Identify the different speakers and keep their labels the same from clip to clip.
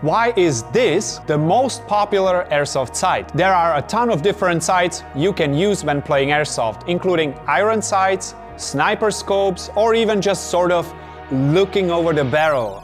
Speaker 1: Why is this the most popular airsoft sight? There are a ton of different sights you can use when playing airsoft, including iron sights, sniper scopes, or even just sort of looking over the barrel.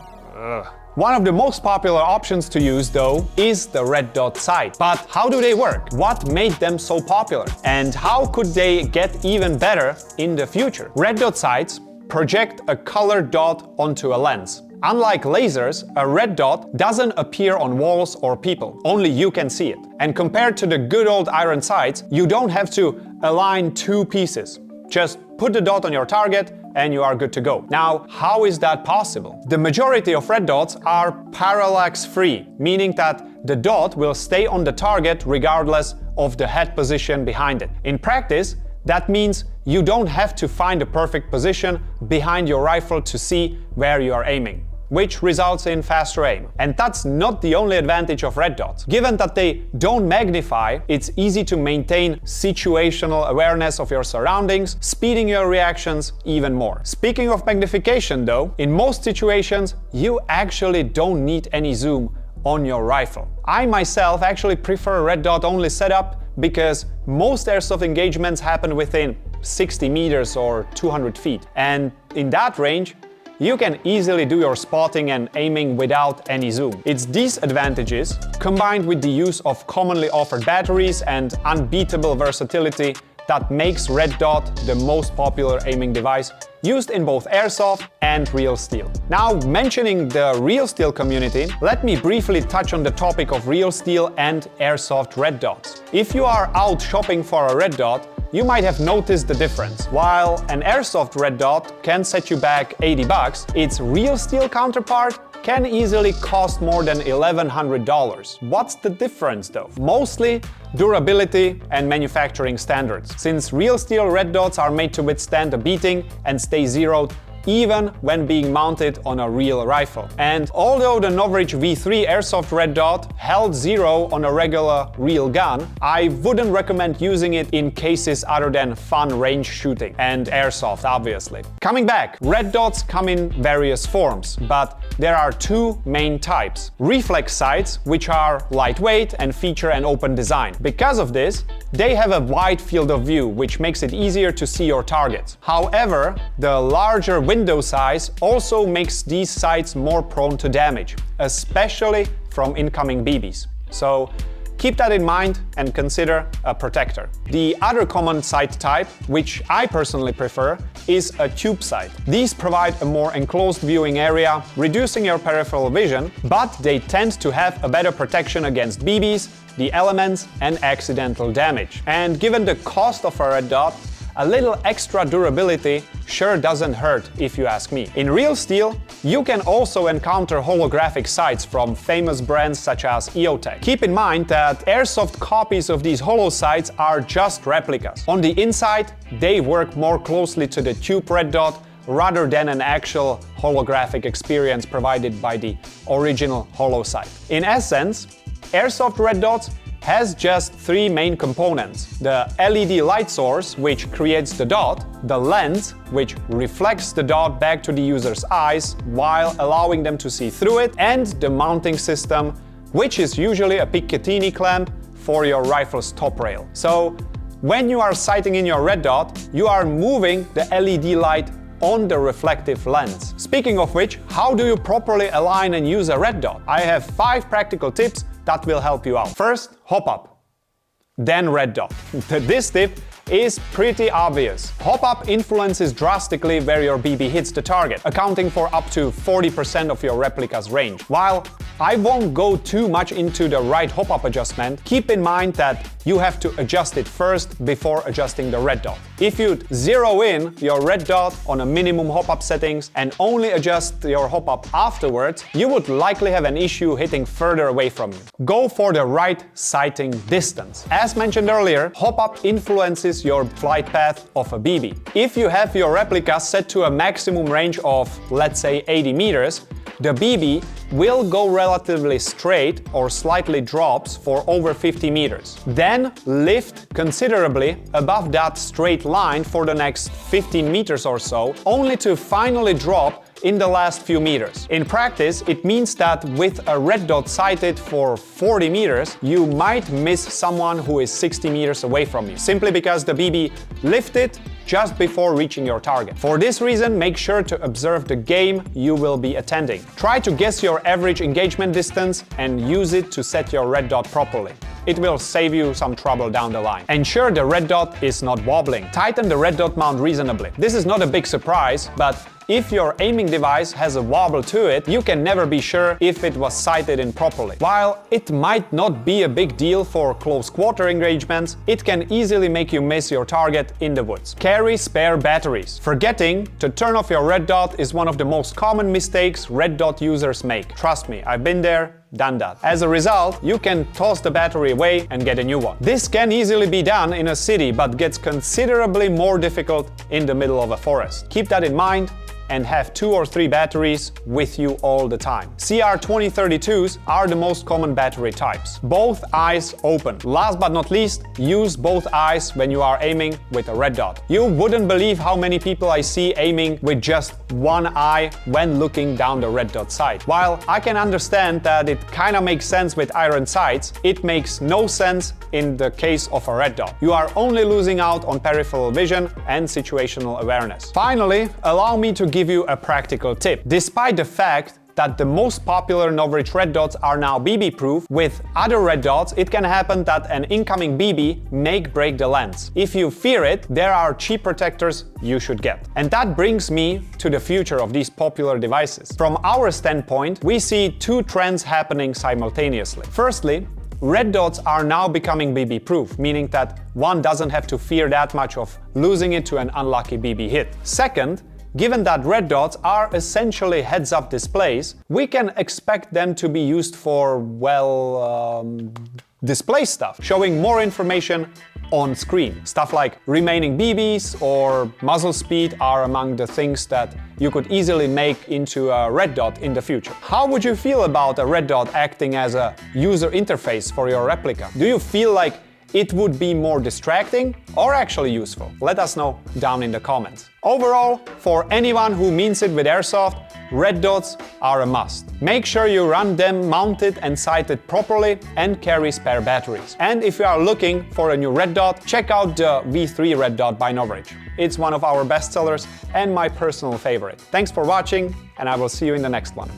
Speaker 1: One of the most popular options to use, though, is the red dot sight. But how do they work? What made them so popular? And how could they get even better in the future? Red dot sights project a colored dot onto a lens. Unlike lasers, a red dot doesn't appear on walls or people. Only you can see it. And compared to the good old iron sights, you don't have to align two pieces. Just put the dot on your target and you are good to go. Now, how is that possible? The majority of red dots are parallax-free, meaning that the dot will stay on the target regardless of the head position behind it. In practice, that means you don't have to find a perfect position behind your rifle to see where you are aiming, which results in faster aim. And that's not the only advantage of red dots. Given that they don't magnify, it's easy to maintain situational awareness of your surroundings, speeding your reactions even more. Speaking of magnification though, in most situations, you actually don't need any zoom on your rifle. I myself actually prefer a red dot only setup because most airsoft engagements happen within 60 meters or 200 feet. And in that range, you can easily do your spotting and aiming without any zoom. It's these advantages, combined with the use of commonly offered batteries and unbeatable versatility, that makes red dot the most popular aiming device used in both airsoft and real steel. Now, mentioning the real steel community, let me briefly touch on the topic of real steel and airsoft red dots. If you are out shopping for a red dot, you might have noticed the difference. While an airsoft red dot can set you back $80, its real steel counterpart can easily cost more than $1,100. What's the difference though? Mostly durability and manufacturing standards, since real steel red dots are made to withstand a beating and stay zeroed even when being mounted on a real rifle. And although the Novridge V3 airsoft red dot held zero on a regular real gun, I wouldn't recommend using it in cases other than fun range shooting and airsoft, obviously. Coming back, red dots come in various forms, but there are two main types. Reflex sights, which are lightweight and feature an open design. Because of this, they have a wide field of view, which makes it easier to see your targets. However, the larger window size also makes these sights more prone to damage, especially from incoming BBs. So keep that in mind and consider a protector. The other common sight type, which I personally prefer, is a tube sight. These provide a more enclosed viewing area, reducing your peripheral vision, but they tend to have a better protection against BBs, the elements, and accidental damage. And given the cost of a red dot, a little extra durability sure doesn't hurt, if you ask me. In real steel, you can also encounter holographic sights from famous brands such as EOTech. Keep in mind that airsoft copies of these holo sights are just replicas. On the inside, they work more closely to the tube red dot rather than an actual holographic experience provided by the original holo sight. In essence, airsoft red dots has just three main components: the LED light source, which creates the dot, the lens, which reflects the dot back to the user's eyes while allowing them to see through it, and the mounting system, which is usually a Picatinny clamp for your rifle's top rail. So when you are sighting in your red dot, you are moving the LED light on the reflective lens. Speaking of which, how do you properly align and use a red dot? I have 5 practical tips that will help you out. First, hop up, then red dot. This tip is pretty obvious. Hop up influences drastically where your BB hits the target, accounting for up to 40% of your replica's range. While I won't go too much into the right hop up adjustment, keep in mind that you have to adjust it first before adjusting the red dot. If you'd zero in your red dot on a minimum hop up settings and only adjust your hop up afterwards, you would likely have an issue hitting further away from you. Go for the right sighting distance. As mentioned earlier, hop up influences your flight path of a BB. If you have your replica set to a maximum range of, let's say, 80 meters, the BB will go relatively straight or slightly drops for over 50 meters. Then lift considerably above that straight line for the next 15 meters or so, only to finally drop in the last few meters. In practice, it means that with a red dot sighted for 40 meters, you might miss someone who is 60 meters away from you, simply because the BB lifted just before reaching your target. For this reason, make sure to observe the game you will be attending. Try to guess your average engagement distance and use it to set your red dot properly. It will save you some trouble down the line. Ensure the red dot is not wobbling. Tighten the red dot mount reasonably. This is not a big surprise, but if your aiming device has a wobble to it, you can never be sure if it was sighted in properly. While it might not be a big deal for close quarter engagements, it can easily make you miss your target in the woods. Carry spare batteries. Forgetting to turn off your red dot is one of the most common mistakes red dot users make. Trust me, I've been there, done that. As a result, you can toss the battery away and get a new one. This can easily be done in a city, but gets considerably more difficult in the middle of a forest. Keep that in mind and have 2 or 3 batteries with you all the time. CR2032s are the most common battery types. Both eyes open. Last but not least, use both eyes when you are aiming with a red dot. You wouldn't believe how many people I see aiming with just one eye when looking down the red dot sight. While I can understand that it kinda makes sense with iron sights, it makes no sense in the case of a red dot. You are only losing out on peripheral vision and situational awareness. Finally, allow me to give you a practical tip. Despite the fact that the most popular Novridge red dots are now BB-proof, with other red dots it can happen that an incoming BB may break the lens. If you fear it, there are cheap protectors you should get. And that brings me to the future of these popular devices. From our standpoint, we see 2 trends happening simultaneously. Firstly, red dots are now becoming BB-proof, meaning that one doesn't have to fear that much of losing it to an unlucky BB hit. Second, given that red dots are essentially heads-up displays, we can expect them to be used for, well, display stuff, showing more information on screen. Stuff like remaining BBs or muzzle speed are among the things that you could easily make into a red dot in the future. How would you feel about a red dot acting as a user interface for your replica? Do you feel like it would be more distracting or actually useful? Let us know down in the comments. Overall, for anyone who means it with airsoft, red dots are a must. Make sure you run them mounted and sighted properly and carry spare batteries. And if you are looking for a new red dot, check out the V3 red dot by Novridge. It's one of our best sellers and my personal favorite. Thanks for watching, and I will see you in the next one.